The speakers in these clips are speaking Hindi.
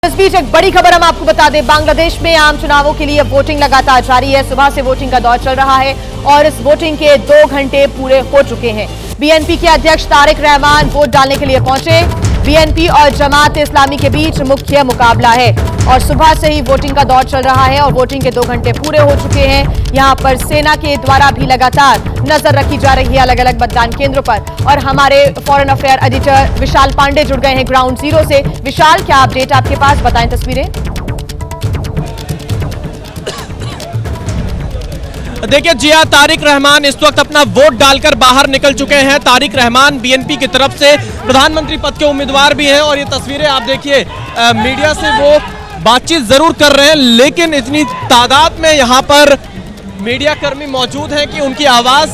इस बीच एक बड़ी खबर हम आपको बता दें, बांग्लादेश में आम चुनावों के लिए वोटिंग लगातार जारी है। सुबह से वोटिंग का दौर चल रहा है और इस वोटिंग के 2 घंटे पूरे हो चुके हैं। बीएनपी के अध्यक्ष तारिक रहमान वोट डालने के लिए पहुंचे। बीएनपी और जमात इस्लामी के बीच मुख्य मुकाबला है और सुबह से ही वोटिंग का दौर चल रहा है और वोटिंग के 2 घंटे पूरे हो चुके हैं। यहां पर सेना के द्वारा भी लगातार नजर रखी जा रही है अलग अलग मतदान केंद्रों पर। और हमारे फॉरेन अफेयर एडिटर विशाल पांडे जुड़ गए हैं ग्राउंड जीरो से। विशाल, क्या अपडेट आपके पास, बताएं तस्वीरें। देखिए जिया, तारिक रहमान इस वक्त अपना वोट डालकर बाहर निकल चुके हैं। तारिक रहमान बीएनपी की तरफ से प्रधानमंत्री पद के उम्मीदवार भी हैं और ये तस्वीरें आप देखिए, मीडिया से वो बातचीत जरूर कर रहे हैं, लेकिन इतनी तादाद में यहाँ पर मीडिया कर्मी मौजूद हैं कि उनकी आवाज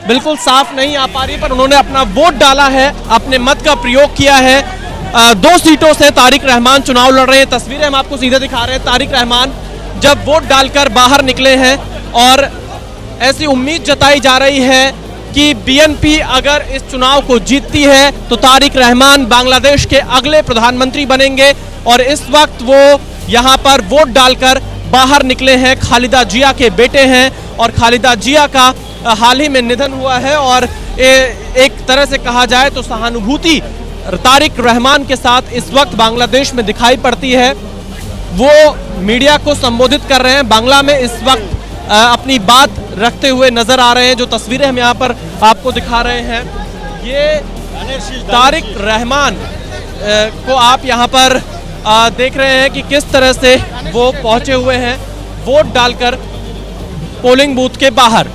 बिल्कुल साफ नहीं आ पा रही, पर उन्होंने अपना वोट डाला है, अपने मत का प्रयोग किया है। 2 सीटों से तारिक रहमान चुनाव लड़ रहे हैं। तस्वीरें हम आपको सीधे दिखा रहे हैं। तारिक रहमान जब वोट डालकर बाहर निकले हैं और ऐसी उम्मीद जताई जा रही है कि बीएनपी अगर इस चुनाव को जीतती है तो तारिक रहमान बांग्लादेश के अगले प्रधानमंत्री बनेंगे। और इस वक्त वो यहाँ पर वोट डालकर बाहर निकले हैं। खालिदा जिया के बेटे हैं और खालिदा जिया का हाल ही में निधन हुआ है और एक तरह से कहा जाए तो सहानुभूति तारिक रहमान के साथ इस वक्त बांग्लादेश में दिखाई पड़ती है। वो मीडिया को संबोधित कर रहे हैं, बांग्ला में इस वक्त अपनी बात रखते हुए नजर आ रहे हैं। जो तस्वीरें हम यहाँ पर आपको दिखा रहे हैं, ये तारिक रहमान को आप यहाँ पर देख रहे हैं कि किस तरह से वो पहुंचे हुए हैं वोट डालकर पोलिंग बूथ के बाहर।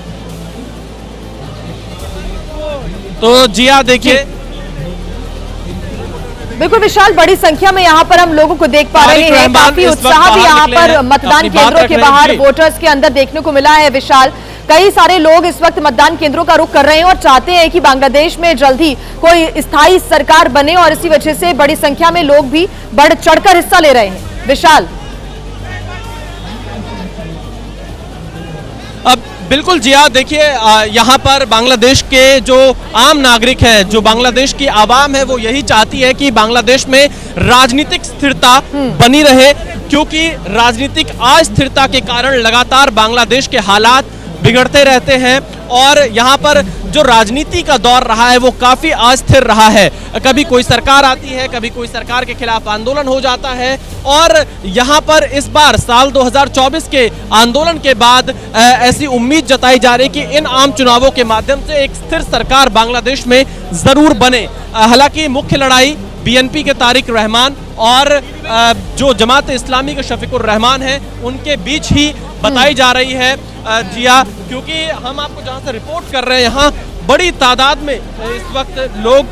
तो जिया देखिए, बिल्कुल विशाल, बड़ी संख्या में यहाँ पर हम लोगों को देख पा रहे हैं। काफी उत्साह भी यहाँ पर मतदान केंद्रों के बाहर वोटर्स के अंदर देखने को मिला है। विशाल, कई सारे लोग इस वक्त मतदान केंद्रों का रुख कर रहे हैं और चाहते हैं कि बांग्लादेश में जल्द ही कोई स्थायी सरकार बने और इसी वजह से बड़ी संख्या में लोग भी बढ़ चढ़कर हिस्सा ले रहे हैं। विशाल, अब बिल्कुल जिया, देखिए यहाँ पर बांग्लादेश के जो आम नागरिक हैं, जो बांग्लादेश की आवाम है, वो यही चाहती है कि बांग्लादेश में राजनीतिक स्थिरता बनी रहे, क्योंकि राजनीतिक अस्थिरता के कारण लगातार बांग्लादेश के हालात बिगड़ते रहते हैं और यहाँ पर जो राजनीति का दौर रहा है वो काफी अस्थिर रहा है। कभी कोई सरकार आती है, कभी कोई सरकार के खिलाफ आंदोलन हो जाता है और यहाँ पर इस बार साल 2024 के आंदोलन के बाद ऐसी उम्मीद जताई जा रही कि इन आम चुनावों के माध्यम से एक स्थिर सरकार बांग्लादेश में जरूर बने। हालांकि मुख्य लड़ाई बीएनपी के तारिक रहमान और जो जमात इस्लामी के शफीकुर रहमान हैं उनके बीच ही बताई जा रही है जिया, क्योंकि हम आपको जहां से रिपोर्ट कर रहे हैं यहाँ बड़ी तादाद में इस वक्त लोग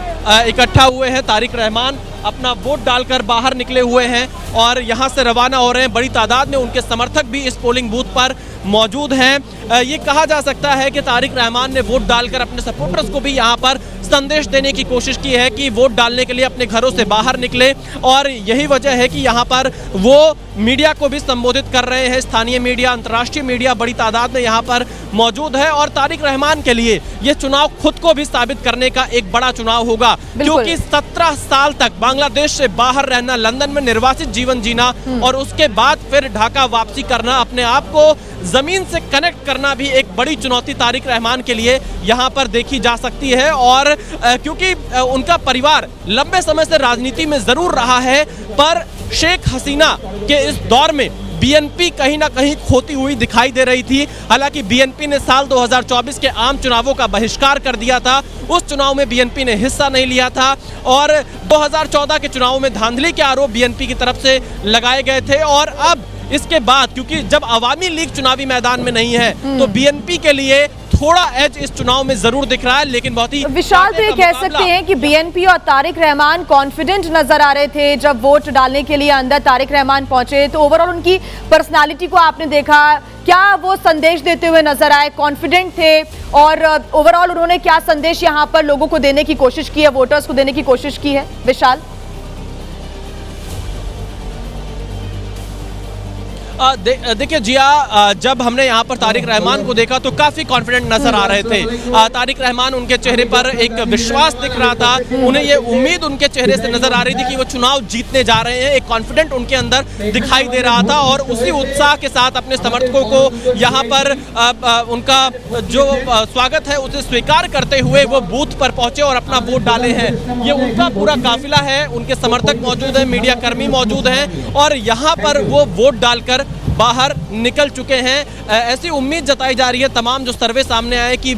इकट्ठा हुए हैं। तारिक रहमान अपना वोट डालकर बाहर निकले हुए हैं और यहाँ से रवाना हो रहे हैं। बड़ी तादाद में उनके समर्थक भी इस पोलिंग बूथ पर मौजूद हैं। ये कहा जा सकता है कि तारिक रहमान ने वोट डालकर अपने सपोर्टर्स को भी यहाँ पर संदेश देने की कोशिश की है कि वोट डालने के लिए अपने घरों से बाहर निकले और यही वजह है कि यहाँ पर वो मीडिया को भी संबोधित कर रहे हैं। स्थानीय मीडिया, अंतर्राष्ट्रीय मीडिया बड़ी तादाद में यहाँ पर मौजूद है और तारिक रहमान के लिए ये चुनाव खुद को भी साबित करने का एक बड़ा चुनाव होगा, क्योंकि 17 साल तक बांग्लादेश से बाहर रहना, लंदन में निर्वासित जीवन जीना और उसके बाद फिर ढाका वापसी करना, अपने आप को जमीन से कनेक्ट करना भी एक बड़ी चुनौती तारिक रहमान के लिए यहाँ पर देखी जा सकती है। और क्योंकि उनका परिवार लंबे समय से राजनीति में जरूर रहा है, पर शेख हसीना के इस दौर में बीएनपी कहीं ना कहीं खोती हुई दिखाई दे रही थी। हालांकि बीएनपी ने साल 2024 के आम चुनावों का बहिष्कार कर दिया था, उस चुनाव में बीएनपी ने हिस्सा नहीं लिया था और 2014 के चुनाव में धांधली के आरोप बीएनपी की तरफ से लगाए गए थे। और अब इसके बाद, क्योंकि जब अवामी लीग चुनावी मैदान में नहीं है तो बीएनपी के लिए थोड़ा एज इस चुनाव में जरूर दिख रहा है, लेकिन बहुत ही विशाल, तो ये कह सकते हैं कि बीएनपी और तारिक रहमान कॉन्फिडेंट नजर आ रहे थे जब वोट डालने के लिए अंदर तारिक रहमान पहुंचे। तो ओवरऑल उनकी पर्सनालिटी को आपने देखा, क्या वो संदेश देते हुए नजर आए? कॉन्फिडेंट थे और ओवरऑल उन्होंने क्या संदेश यहाँ पर लोगों को देने की कोशिश की है, वोटर्स को देने की कोशिश की है? विशाल, देखिए जिया, जब हमने यहाँ पर तारिक रहमान को देखा तो काफी कॉन्फिडेंट नजर आ रहे थे। तारिक रहमान, उनके चेहरे पर एक विश्वास दिख रहा था, उन्हें ये उम्मीद उनके चेहरे से नजर आ रही थी कि वो चुनाव जीतने जा रहे हैं। एक कॉन्फिडेंट उनके अंदर दिखाई दे रहा था और उसी उत्साह के साथ अपने समर्थकों को यहाँ पर उनका जो स्वागत है उसे स्वीकार करते हुए वो बूथ पर पहुंचे और अपना वोट डाले हैं। ये उनका पूरा काफिला है, उनके समर्थक मौजूद हैं, मीडिया कर्मी मौजूद हैं और यहाँ पर वो वोट डालकर बाहर निकल चुके हैं। ऐसी उम्मीद जताई जा रही है, तमाम जो सर्वे सामने आए कि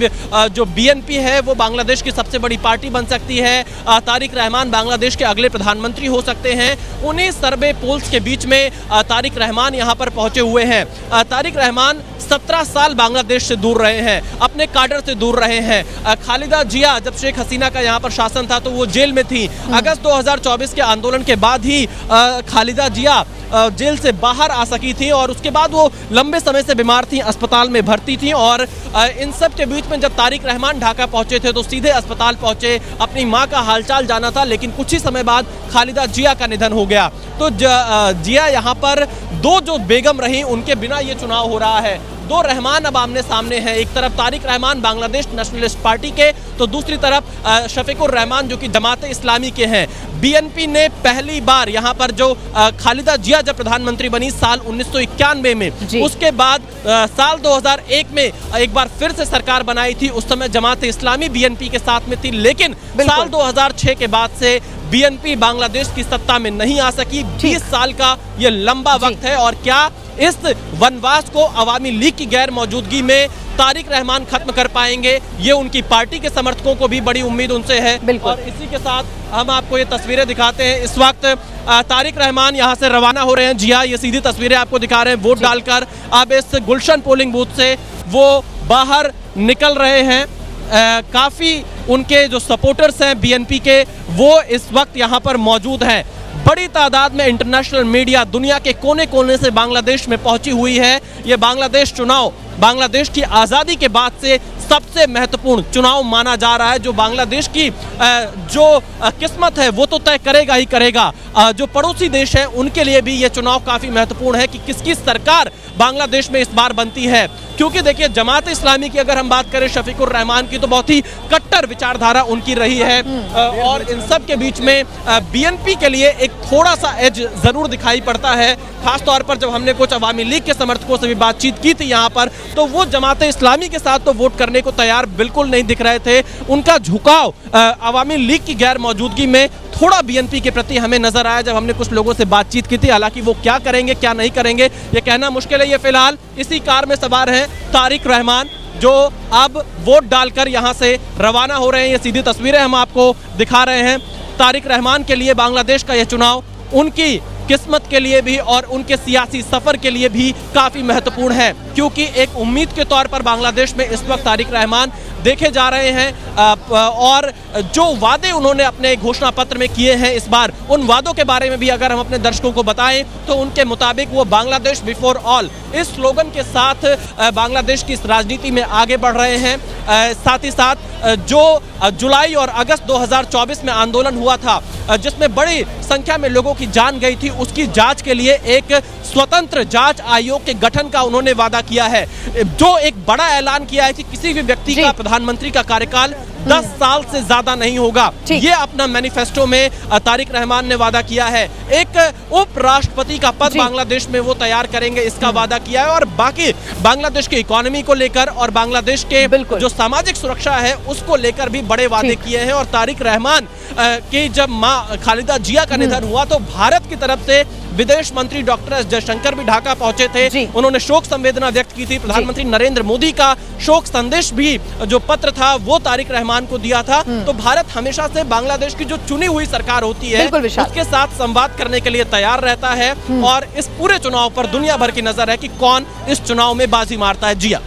जो बीएनपी है वो बांग्लादेश की सबसे बड़ी पार्टी बन सकती है, तारिक रहमान बांग्लादेश के अगले प्रधानमंत्री हो सकते हैं। उन्हीं सर्वे पोल्स के बीच में तारिक रहमान यहाँ पर पहुंचे हुए हैं। तारिक रहमान 17 साल बांग्लादेश से दूर रहे हैं, अपने काडर से दूर रहे हैं। खालिदा जिया, जब शेख हसीना का यहाँ पर शासन था तो वो जेल में थी। अगस्त 2024 के आंदोलन के बाद ही खालिदा जिया जेल से बाहर आ सकी थी और उसके बाद वो लंबे समय से बीमार थी, अस्पताल में भर्ती थी और इन सब के बीच में जब तारिक रहमान ढाका पहुंचे थे तो सीधे अस्पताल पहुंचे, अपनी मां का हालचाल जाना था। लेकिन कुछ ही समय बाद खालिदा जिया का निधन हो गया। तो जिया यहाँ पर दो जो बेगम रही उनके बिना ये चुनाव हो रहा है। दो रहमान अब आमने सामने हैं, एक तरफ तारिक रहमान बांग्लादेश नेशनलिस्ट पार्टी के, तो दूसरी तरफ शफीकुर रहमान जो कि जमात इस्लामी के हैं। बीएनपी ने पहली बार यहाँ पर जो खालिदा जिया जब प्रधानमंत्री बनी साल 1991 में, उसके बाद साल 2001 में एक बार फिर से सरकार बनाई थी। उस समय जमात इस्लामी बीएनपी के साथ में थी, लेकिन साल 2006 के बाद से बीएनपी बांग्लादेश की सत्ता में नहीं आ सकी। 20 साल का ये लंबा वक्त है और क्या इस वनवास को अवामी लीग की गैर मौजूदगी में तारिक रहमान खत्म कर पाएंगे? ये उनकी पार्टी के समर्थकों को भी बड़ी उम्मीद उनसे है। और इसी के साथ हम आपको ये तस्वीरें दिखाते हैं। इस वक्त तारिक रहमान यहाँ से रवाना हो रहे हैं। जी हाँ, ये सीधी तस्वीरें आपको दिखा रहे हैं। वोट डालकर अब इस गुलशन पोलिंग बूथ से वो बाहर निकल रहे हैं। काफ़ी उनके जो सपोर्टर्स हैं बीएनपी के, वो इस वक्त यहाँ पर मौजूद हैं। बड़ी तादाद में इंटरनेशनल मीडिया दुनिया के कोने कोने से बांग्लादेश में पहुंची हुई है। ये बांग्लादेश चुनाव बांग्लादेश की आज़ादी के बाद से सबसे महत्वपूर्ण चुनाव माना जा रहा है, जो बांग्लादेश की जो किस्मत है वो तो तय करेगा ही करेगा। जो पड़ोसी देश हैं उनके लिए भी ये चुनाव काफ़ी महत्वपूर्ण है कि किसकी सरकार बांग्लादेश में इस बार बनती है। क्योंकि देखिए, जमात इस्लामी की अगर हम बात करें, शफीकुर रहमान की, तो बहुत ही कट्टर विचारधारा उनकी रही है और इन सब के बीच में बीएनपी के लिए एक थोड़ा सा एज जरूर दिखाई पड़ता है। खासतौर पर जब हमने कुछ अवामी लीग के समर्थकों से भी बातचीत की थी यहाँ पर, तो वो जमात इस्लामी के साथ तो वोट करने को तैयार बिल्कुल नहीं दिख रहे थे। उनका झुकाव अवामी लीग की गैर मौजूदगी में थोड़ा बीएनपी के प्रति हमें नजर आया जब हमने कुछ लोगों से बातचीत की थी। हालांकि वो क्या करेंगे क्या नहीं करेंगे ये कहना मुश्किल है। ये फिलहाल इसी कार में सवार हैं तारिक रहमान, जो अब वोट डालकर यहाँ से रवाना हो रहे हैं। ये सीधी तस्वीरें हम आपको दिखा रहे हैं। तारिक रहमान के लिए बांग्लादेश का यह चुनाव उनकी किस्मत के लिए भी और उनके सियासी सफर के लिए भी काफी महत्वपूर्ण है, क्योंकि एक उम्मीद के तौर पर बांग्लादेश में इस वक्त तारिक रहमान देखे जा रहे हैं और जो वादे उन्होंने अपने घोषणा पत्र में किए हैं इस बार, उन वादों के बारे में भी अगर हम अपने दर्शकों को बताएं तो उनके मुताबिक वो बांग्लादेश बिफोर ऑल इस स्लोगन के साथ बांग्लादेश की इस राजनीति में आगे बढ़ रहे हैं। साथ ही साथ जो जुलाई और अगस्त 2024 में आंदोलन हुआ था, जिसमें बड़ी संख्या में लोगों की जान गई थी, उसकी जांच के लिए एक स्वतंत्र जांच आयोग के गठन का उन्होंने वादा किया है। जो एक बड़ा ऐलान किया है कि किसी भी व्यक्ति का प्रधानमंत्री का कार्यकाल 10 साल से ज्यादा नहीं होगा। ये अपना मैनिफेस्टो में तारिक रहमान ने वादा किया है। एक उपराष्ट्रपति का पद बांग्लादेश में वो तैयार करेंगे, इसका वादा किया है। और बाकी बांग्लादेश की इकोनॉमी को लेकर और बांग्लादेश के जो सामाजिक सुरक्षा है उसको लेकर भी बड़े वादे किए हैं। और तारिक रहमान की जब मां खालिदा जिया का निधन हुआ तो भारत की तरफ से विदेश मंत्री डॉक्टर एस जयशंकर भी ढाका पहुंचे थे। उन्होंने शोक संवेदना व्यक्त की थी। प्रधानमंत्री नरेंद्र मोदी का शोक संदेश भी जो पत्र था वो तारिक रहमान को दिया था। तो भारत हमेशा से बांग्लादेश की जो चुनी हुई सरकार होती है उसके साथ संवाद करने के लिए तैयार रहता है। और इस पूरे चुनाव पर दुनिया भर की नजर है कि कौन इस चुनाव में बाजी मारता है। जिया।